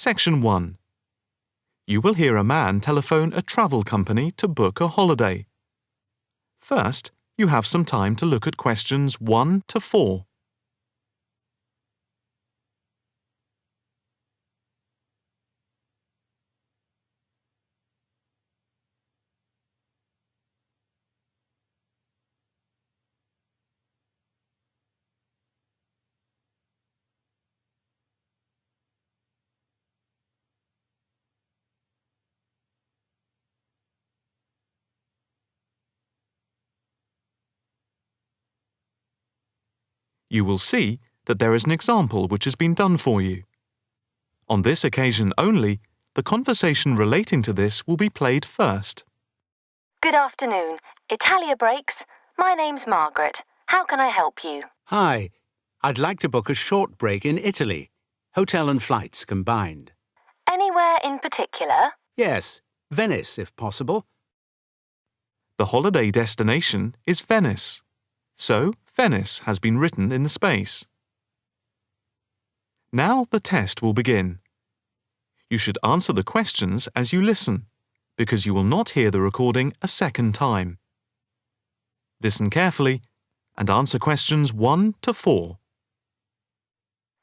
Section 1. You will hear a man telephone a travel company to book a holiday. First, you have some time to look at questions 1 to 4. You will see that there is an example which has been done for you. On this occasion only, the conversation relating to this will be played first. Good afternoon. Italia Breaks. My name's Margaret. How can I help you? Hi. I'd like to book a short break in Italy. Hotel and flights combined. Anywhere in particular? Yes, Venice if possible. The holiday destination is Venice. So, Venice has been written in the space. Now the test will begin. You should answer the questions as you listen, because you will not hear the recording a second time. Listen carefully and answer questions 1 to 4.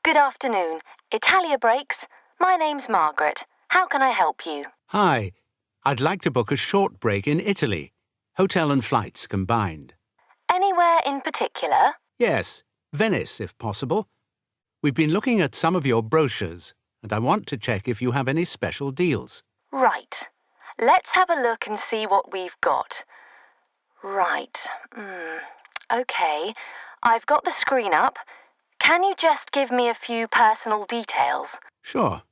Good afternoon. Italia Breaks. My name's Margaret. How can I help you? Hi. I'd like to book a short break in Italy. Hotel and flights combined. Anywhere in particular? Yes, Venice if possible. We've been looking at some of your brochures, and I want to check if you have any special deals. Right. Let's have a look and see what we've got. Right. OK. I've got the screen up. Can you just give me a few personal details? Sure.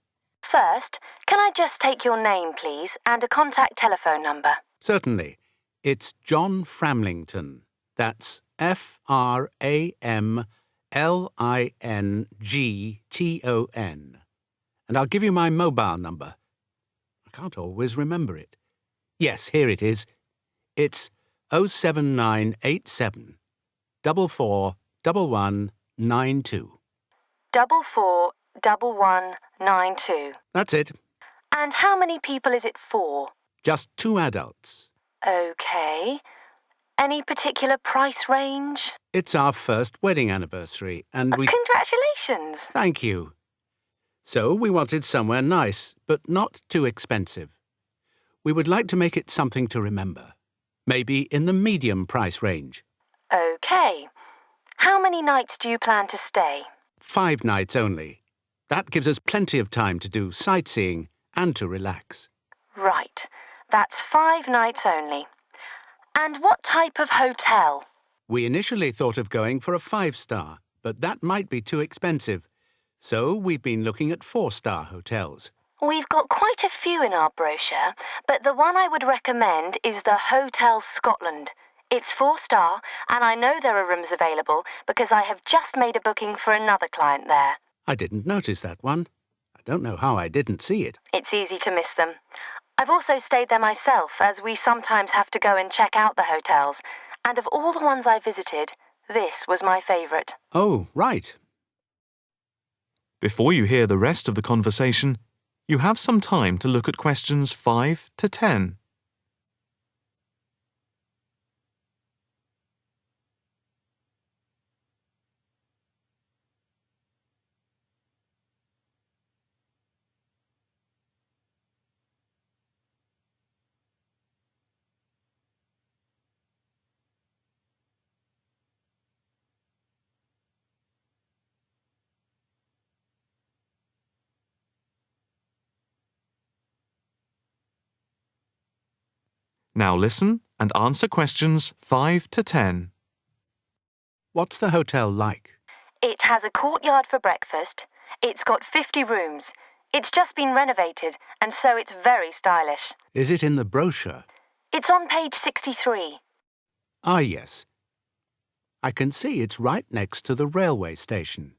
First, can I just take your name, please, and a contact telephone number? Certainly. It's John Framlington. That's Framlington. And I'll give you my mobile number. I can't always remember it. Yes, here it is. It's 07987 441192. 441192. That's it. And how many people is it for? Just 2 adults. OK. Any particular price range? It's our first wedding anniversary, and we... Congratulations! Thank you. So we wanted somewhere nice, but not too expensive. We would like to make it something to remember. Maybe in the medium price range. OK. How many nights do you plan to stay? 5 nights only. That gives us plenty of time to do sightseeing and to relax. Right. That's 5 nights only. And what type of hotel? We initially thought of going for a 5-star, but that might be too expensive. So we've been looking at 4-star hotels. We've got quite a few in our brochure, but the one I would recommend is the Hotel Scotland. It's 4-star, and I know there are rooms available because I have just made a booking for another client there. I didn't notice that one. I don't know how I didn't see it. It's easy to miss them. I've also stayed there myself, as we sometimes have to go and check out the hotels. And of all the ones I visited, this was my favourite. Oh, right. Before you hear the rest of the conversation, you have some time to look at questions 5 to 10. Now listen and answer questions 5 to 10. What's the hotel like? It has a courtyard for breakfast. It's got 50 rooms. It's just been renovated, and so it's very stylish. Is it in the brochure? It's on page 63. Ah, yes. I can see it's right next to the railway station.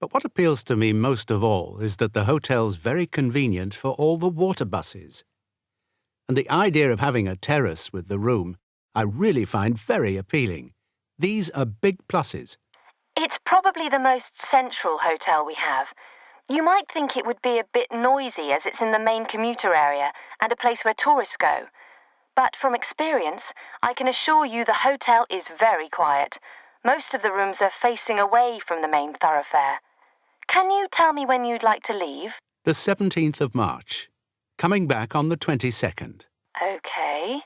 But what appeals to me most of all is that the hotel's very convenient for all the water buses. And the idea of having a terrace with the room I really find very appealing. These are big pluses. It's probably the most central hotel we have. You might think it would be a bit noisy as it's in the main commuter area and a place where tourists go. But from experience, I can assure you the hotel is very quiet. Most of the rooms are facing away from the main thoroughfare. Can you tell me when you'd like to leave? The 17th of March. Coming back on the 22nd. Okay.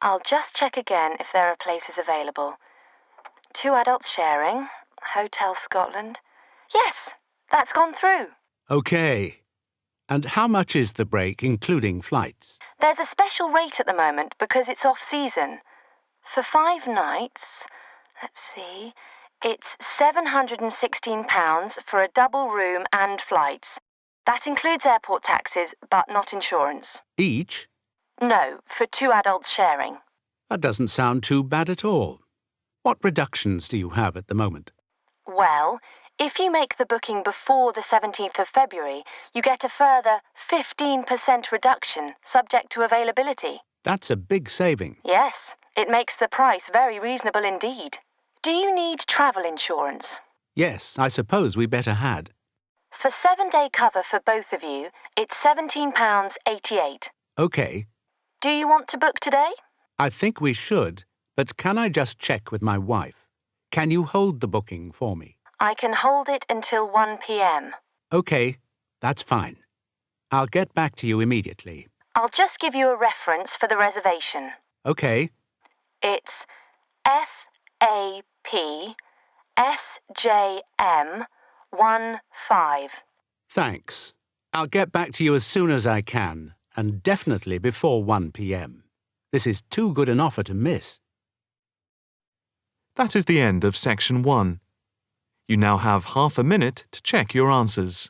I'll just check again if there are places available. 2 adults sharing. Hotel Scotland. Yes, that's gone through. OK. And how much is the break, including flights? There's a special rate at the moment because it's off-season. For 5 nights, let's see, it's £716 for a double room and flights. That includes airport taxes, but not insurance. Each? No, for 2 adults sharing. That doesn't sound too bad at all. What reductions do you have at the moment? Well, if you make the booking before the 17th of February, you get a further 15% reduction, subject to availability. That's a big saving. Yes, it makes the price very reasonable indeed. Do you need travel insurance? Yes, I suppose we better had. For 7-day cover for both of you, it's £17.88. OK. Do you want to book today? I think we should, but can I just check with my wife? Can you hold the booking for me? I can hold it until 1 p.m. OK, that's fine. I'll get back to you immediately. I'll just give you a reference for the reservation. OK. It's FAPSJM15. Thanks. I'll get back to you as soon as I can, and definitely before 1 p.m. This is too good an offer to miss. That is the end of section 1. You now have half a minute to check your answers.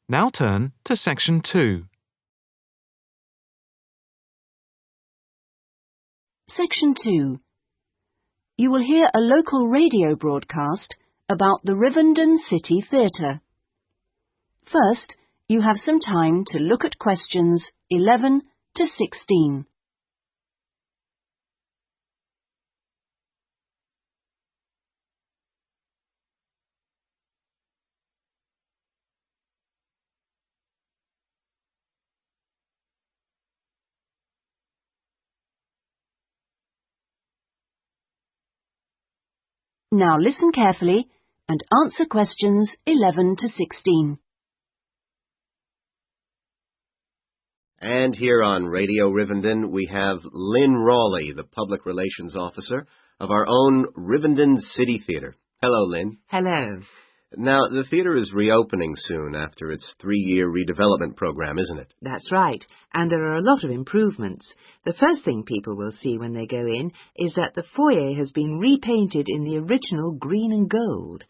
Now turn to section 2. Section 2. You will hear a local radio broadcast about the Rivendell City Theatre. First, you have some time to look at questions 11 to 16. Now listen carefully and answer questions 11 to 16. And here on Radio Rivendell, we have Lynn Rawley, the Public Relations Officer of our own Rivendell City Theatre. Hello, Lynn. Hello. Now, the theatre is reopening soon after its 3-year redevelopment program, isn't it? That's right, and there are a lot of improvements. The first thing people will see when they go in is that the foyer has been repainted in the original green and gold.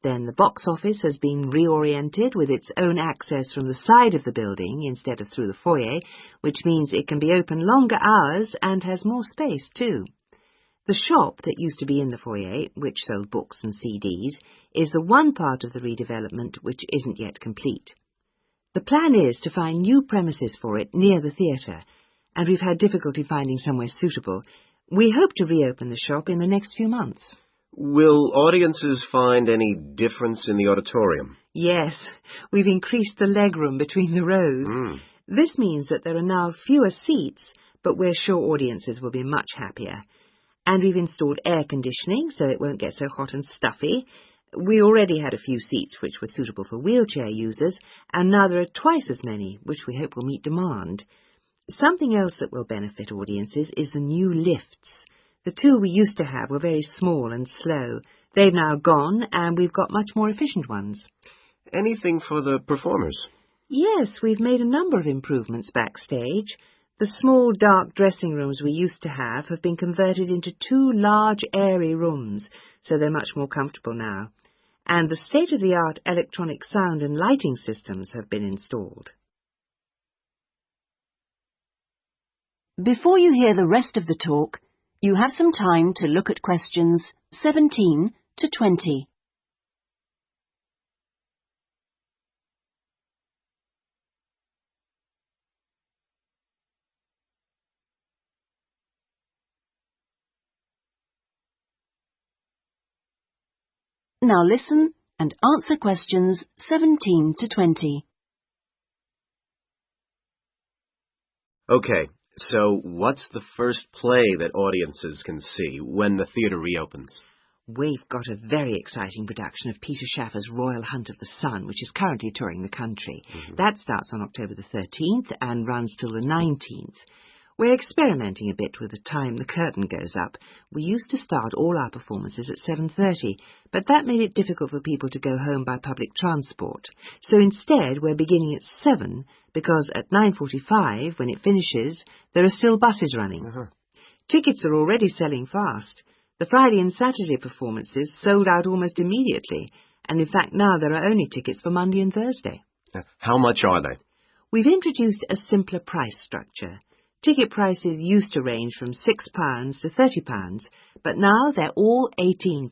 Then the box office has been reoriented with its own access from the side of the building instead of through the foyer, which means it can be open longer hours and has more space too. The shop that used to be in the foyer, which sold books and CDs, is the one part of the redevelopment which isn't yet complete. The plan is to find new premises for it near the theatre, and we've had difficulty finding somewhere suitable. We hope to reopen the shop in the next few months. Will audiences find any difference in the auditorium? Yes, we've increased the legroom between the rows. This means that there are now fewer seats, but we're sure audiences will be much happier. And we've installed air conditioning so it won't get so hot and stuffy. We already had a few seats which were suitable for wheelchair users, and now there are twice as many, which we hope will meet demand. Something else that will benefit audiences is the new lifts. The 2 we used to have were very small and slow. They've now gone, and we've got much more efficient ones. Anything for the performers? Yes, we've made a number of improvements backstage. The small, dark dressing rooms we used to have been converted into 2 large, airy rooms, so they're much more comfortable now. and the state-of-the-art electronic sound and lighting systems have been installed. Before you hear the rest of the talk, you have some time to look at questions 17 to 20. Now listen and answer questions 17 to 20. Okay, so what's the first play that audiences can see when the theatre reopens? We've got a very exciting production of Peter Shaffer's Royal Hunt of the Sun, which is currently touring the country. That starts on October the 13th and runs till the 19th. We're experimenting a bit with the time the curtain goes up. We used to start all our performances at 7:30, but that made it difficult for people to go home by public transport. So instead, we're beginning at 7, because at 9:45, when it finishes, there are still buses running. Tickets are already selling fast. The Friday and Saturday performances sold out almost immediately, and in fact now there are only tickets for Monday and Thursday. How much are they? We've introduced a simpler price structure. Ticket prices used to range from £6 to £30, but now they're all £18.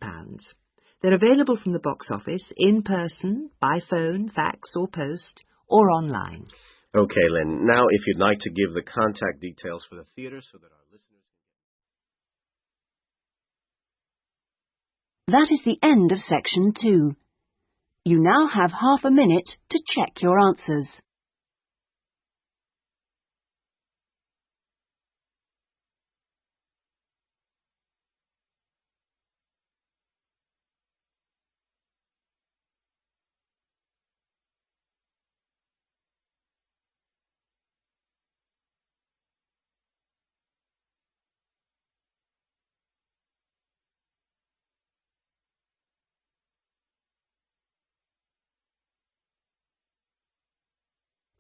They're available from the box office, in person, by phone, fax or post, or online. Okay, Lynn, now if you'd like to give the contact details for the theatre so that our listeners... That is the end of section 2. You now have half a minute to check your answers.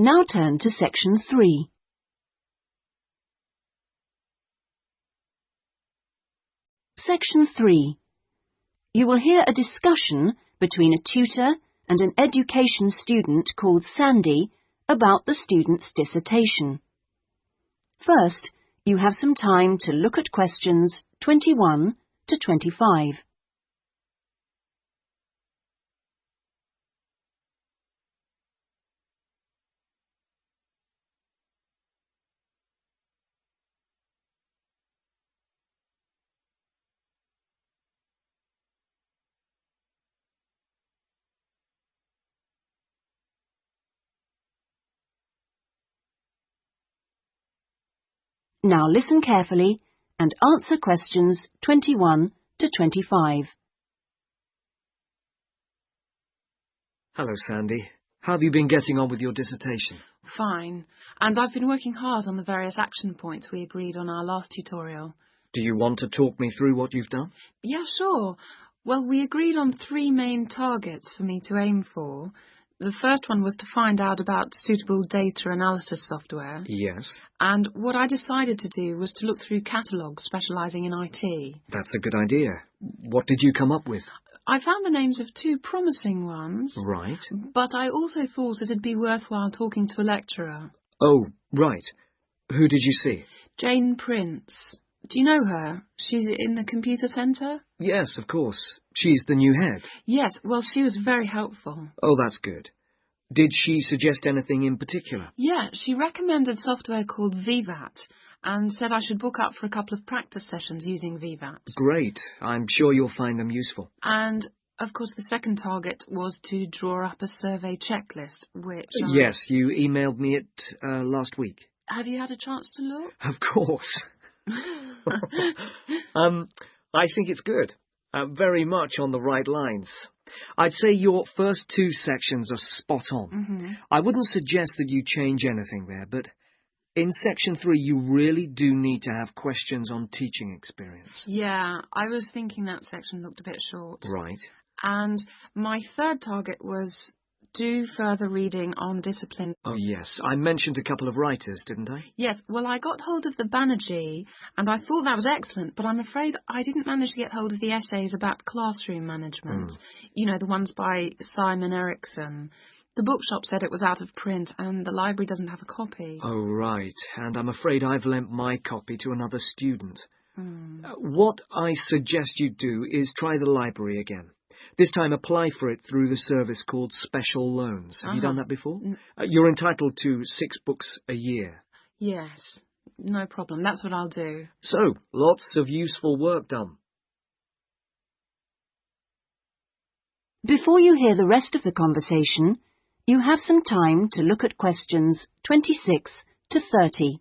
Now turn to section 3. Section 3. You will hear a discussion between a tutor and an education student called Sandy about the student's dissertation. First, you have some time to look at questions 21 to 25. Now listen carefully and answer questions 21 to 25. Hello, Sandy. How have you been getting on with your dissertation? Fine, and I've been working hard on the various action points we agreed on our last tutorial. Do you want to talk me through what you've done? Yeah, sure. Well, we agreed on 3 main targets for me to aim for. The first one was to find out about suitable data analysis software. Yes. And what I decided to do was to look through catalogues specialising in IT. That's a good idea. What did you come up with? I found the names of 2 promising ones. Right. But I also thought it'd be worthwhile talking to a lecturer. Oh, right. Who did you see? Jane Prince. Do you know her? She's in the computer centre? Yes, of course. She's the new head. Yes, well, she was very helpful. Oh, that's good. Did she suggest anything in particular? Yeah, she recommended software called VVAT and said I should book up for a couple of practice sessions using VVAT. Great. I'm sure you'll find them useful. And, of course, the second target was to draw up a survey checklist, which... Yes, you emailed me it last week. Have you had a chance to look? Of course. I think it's good. Very much on the right lines. I'd say your first 2 sections are spot on. I wouldn't suggest that you change anything there, but in section 3 you really do need to have questions on teaching experience. Yeah, I was thinking that section looked a bit short. Right. And my third target was do further reading on discipline. Oh, yes. I mentioned a couple of writers, didn't I? Yes, well, I got hold of the Banerjee, and I thought that was excellent, but I'm afraid I didn't manage to get hold of the essays about classroom management. You know, the ones by Simon Erickson. The bookshop said it was out of print, and the library doesn't have a copy. Oh, right. And I'm afraid I've lent my copy to another student. What I suggest you do is try the library again. This time apply for it through the service called Special Loans. Have you done that before? You're entitled to 6 books a year. Yes, no problem. That's what I'll do. So, lots of useful work done. Before you hear the rest of the conversation, you have some time to look at questions 26 to 30.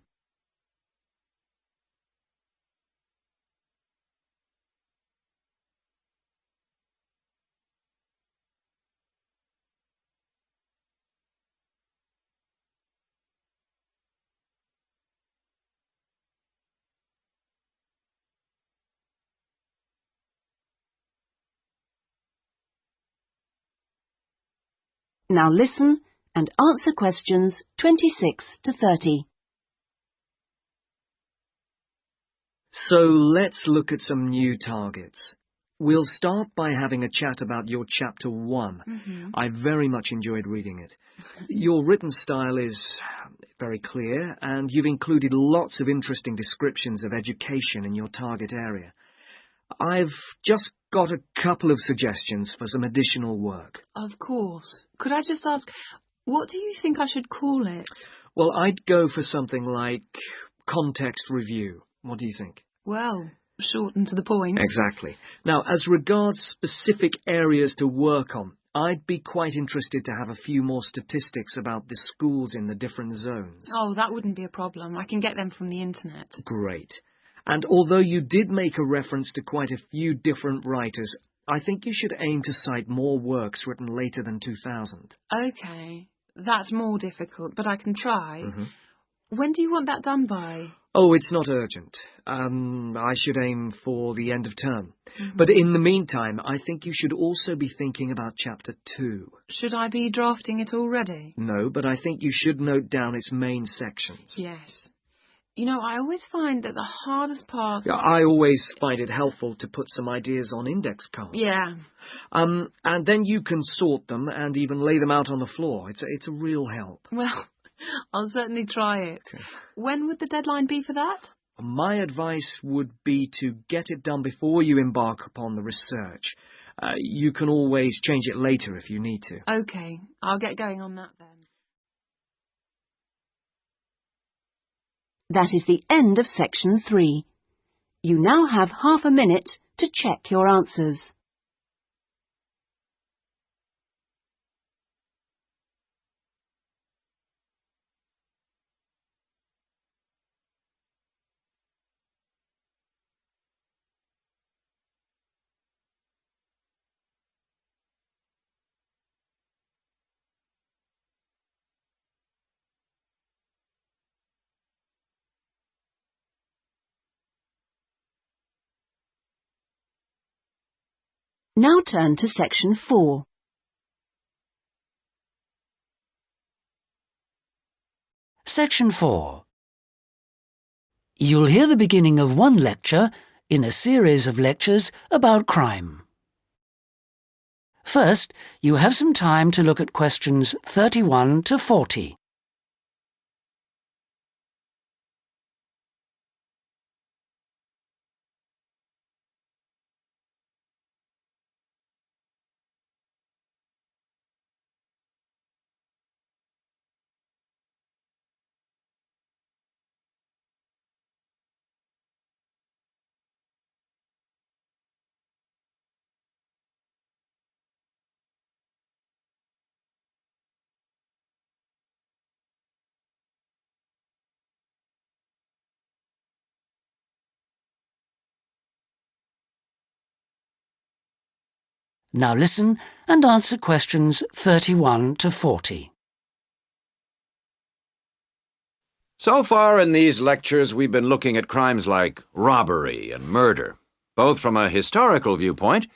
Now listen and answer questions 26 to 30. So let's look at some new targets. We'll start by having a chat about your Chapter 1. I very much enjoyed reading it. Your written style is very clear, and you've included lots of interesting descriptions of education in your target area. I've just got a couple of suggestions for some additional work. Of course. Could I just ask, what do you think I should call it? Well, I'd go for something like context review. What do you think? Well, short and to the point. Exactly. Now, as regards specific areas to work on, I'd be quite interested to have a few more statistics about the schools in the different zones. Oh, that wouldn't be a problem. I can get them from the internet. Great. And although you did make a reference to quite a few different writers, I think you should aim to cite more works written later than 2000. OK. That's more difficult, but I can try. When do you want that done by? Oh, it's not urgent. I should aim for the end of term. But in the meantime, I think you should also be thinking about Chapter 2. Should I be drafting it already? No, but I think you should note down its main sections. Yes. You know, I always find that the hardest part... I always find it helpful to put some ideas on index cards. Yeah. And then you can sort them and even lay them out on the floor. It's a real help. Well, I'll certainly try it. Okay. When would the deadline be for that? My advice would be to get it done before you embark upon the research. You can always change it later if you need to. OK. I'll get going on that then. That is the end of section 3. You now have half a minute to check your answers. Now turn to section 4. Section 4. You'll hear the beginning of one lecture in a series of lectures about crime. First, you have some time to look at questions 31 to 40. Now listen and answer questions 31 to 40. So far in these lectures, we've been looking at crimes like robbery and murder, both from a historical viewpoint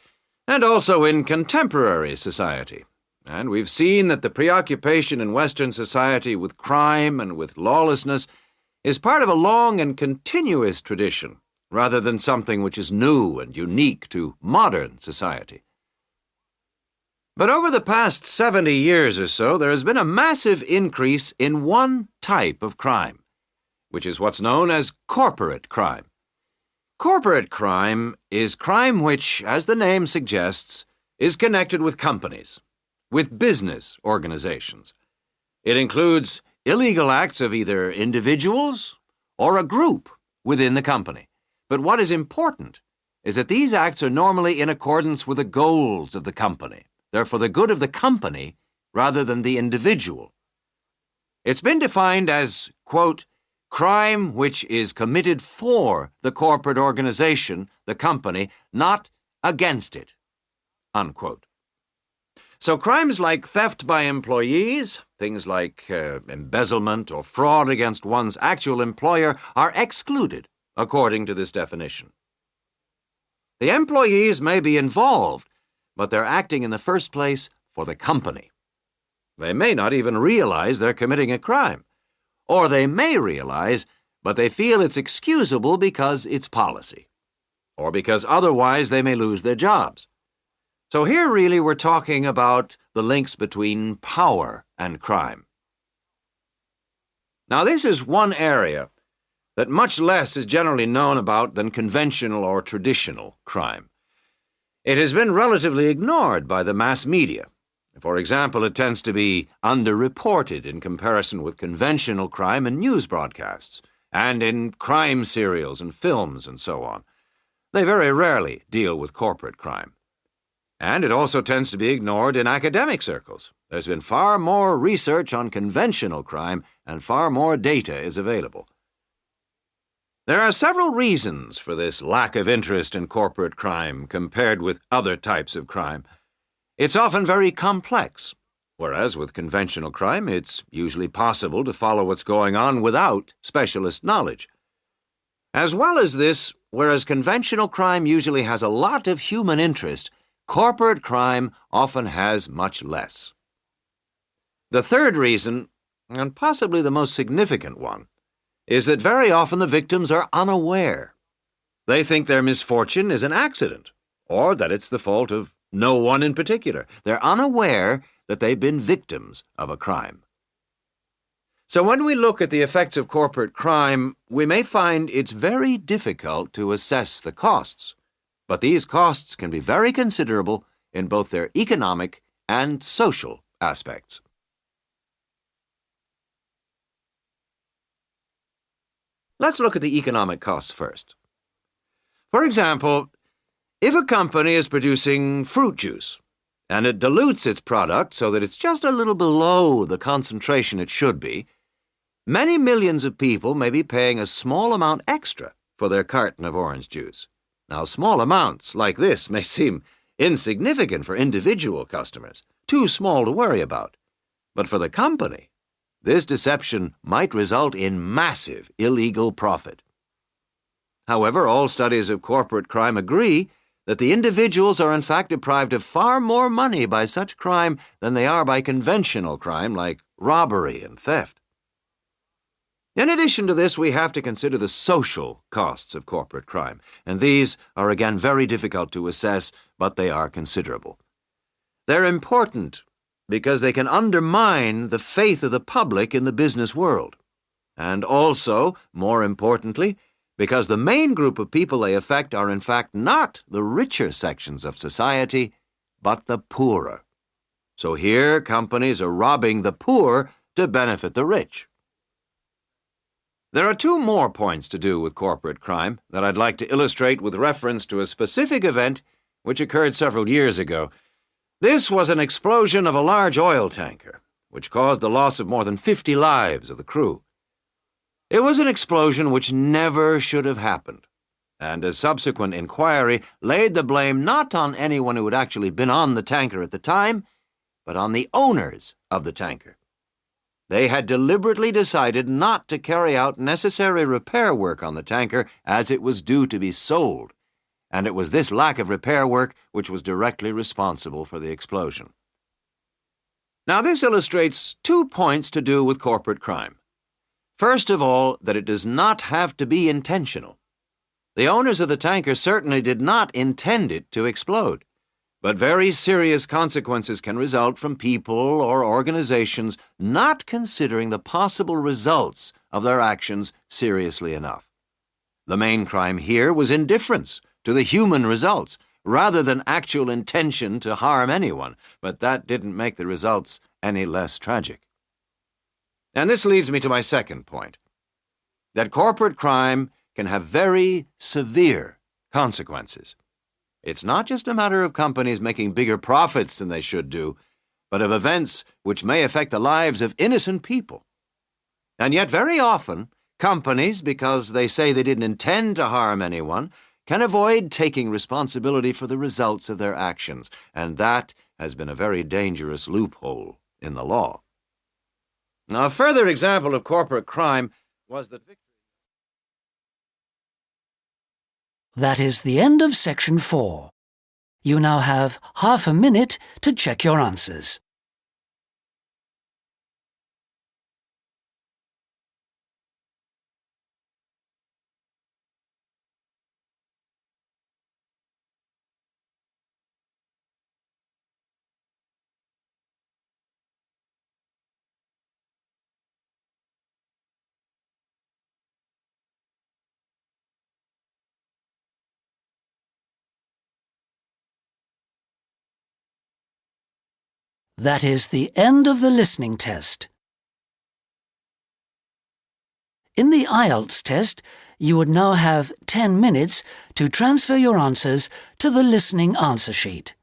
and also in contemporary society. And we've seen that the preoccupation in Western society with crime and with lawlessness is part of a long and continuous tradition, rather than something which is new and unique to modern society. But over the past 70 years or so, there has been a massive increase in one type of crime, which is what's known as corporate crime. Corporate crime is crime which, as the name suggests, is connected with companies, with business organizations. It includes illegal acts of either individuals or a group within the company. But what is important is that these acts are normally in accordance with the goals of the company. They're for the good of the company rather than the individual. It's been defined as, quote, crime which is committed for the corporate organization, the company, not against it, unquote. So crimes like theft by employees, things like embezzlement or fraud against one's actual employer are excluded according to this definition. The employees may be involved, but they're acting in the first place for the company. They may not even realize they're committing a crime. Or they may realize, but they feel it's excusable because it's policy. Or because otherwise they may lose their jobs. So here really we're talking about the links between power and crime. Now this is one area that much less is generally known about than conventional or traditional crime. It has been relatively ignored by the mass media. For example, it tends to be underreported in comparison with conventional crime in news broadcasts, and in crime serials and films and so on. They very rarely deal with corporate crime. And it also tends to be ignored in academic circles. There's been far more research on conventional crime, and far more data is available. There are several reasons for this lack of interest in corporate crime compared with other types of crime. It's often very complex, whereas with conventional crime, it's usually possible to follow what's going on without specialist knowledge. As well as this, whereas conventional crime usually has a lot of human interest, corporate crime often has much less. The third reason, and possibly the most significant one, is that very often the victims are unaware. They think their misfortune is an accident, or that it's the fault of no one in particular. They're unaware that they've been victims of a crime. So when we look at the effects of corporate crime, we may find it's very difficult to assess the costs. But these costs can be very considerable in both their economic and social aspects. Let's look at the economic costs first. For example, if a company is producing fruit juice, and it dilutes its product so that it's just a little below the concentration it should be, many millions of people may be paying a small amount extra for their carton of orange juice. Now, small amounts like this may seem insignificant for individual customers, too small to worry about. But for the company, this deception might result in massive illegal profit. However, all studies of corporate crime agree that the individuals are in fact deprived of far more money by such crime than they are by conventional crime like robbery and theft. In addition to this, we have to consider the social costs of corporate crime, and these are again very difficult to assess, but they are considerable. They're important because they can undermine the faith of the public in the business world, and also, more importantly, because the main group of people they affect are in fact not the richer sections of society, but the poorer. So here, companies are robbing the poor to benefit the rich. There are two more points to do with corporate crime that I'd like to illustrate with reference to a specific event which occurred several years ago. This was an explosion of a large oil tanker, which caused the loss of more than 50 lives of the crew. It was an explosion which never should have happened, and a subsequent inquiry laid the blame not on anyone who had actually been on the tanker at the time, but on the owners of the tanker. They had deliberately decided not to carry out necessary repair work on the tanker as it was due to be sold, and it was this lack of repair work which was directly responsible for the explosion. Now, this illustrates 2 points to do with corporate crime. First of all, that it does not have to be intentional. The owners of the tanker certainly did not intend it to explode, but very serious consequences can result from people or organizations not considering the possible results of their actions seriously enough. The main crime here was indifference to the human results, rather than actual intention to harm anyone, but that didn't make the results any less tragic. And this leads me to my second point, that corporate crime can have very severe consequences. It's not just a matter of companies making bigger profits than they should do, but of events which may affect the lives of innocent people. And yet very often, companies, because they say they didn't intend to harm anyone, can avoid taking responsibility for the results of their actions, and that has been a very dangerous loophole in the law. Now, a further example of corporate crime was that That is the end of section 4. You now have half a minute to check your answers. That is the end of the listening test. In the Ielts test, you would now have 10 minutes to transfer your answers to the listening answer sheet.